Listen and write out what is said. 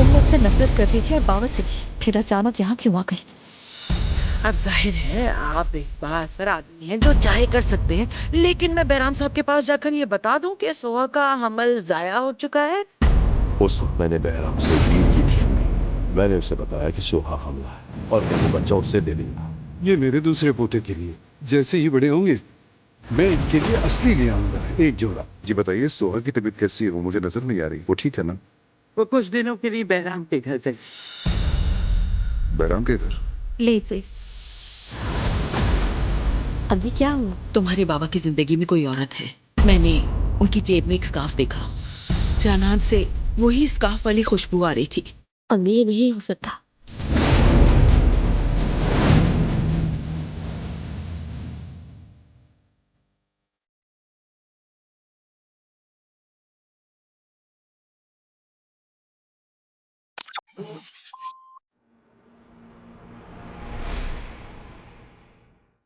तुम मुझसे नफरत करती थी और बाबा से, फिर अचानक यहाँ क्यों आ गई? अब जाहिर है आप एक बासर आदमी हैं जो चाहे कर सकते हैं, लेकिन मैं बैराम साहब के पास जाकर ये बता दूं कि सोहा का हमल जाया हो चुका है। उस वक्त मैंने बहराम से डील की थी। मैंने उसे बताया कि सोहा हमला है और मैं वो बच्चा उससे ले लूंगा। ये मेरे दूसरे पोते के लिए, जैसे ही बड़े होंगे मैं इनके लिए असली ले आऊंगा, एक जोड़ा। जी बताइए, सोहा की तबीयत कैसी है? वो मुझे नजर नहीं आ रही। वो ठीक है ना? वो कुछ दिनों के लिए बैराम के घर गई। बैराम के घर? ले से अभी क्या हुआ? तुम्हारे बाबा की जिंदगी में कोई औरत है। मैंने उनकी जेब में एक स्कार्फ देखा। जानान से वही स्कार्फ वाली खुशबू आ रही थी। अभी ये नहीं हो सकता।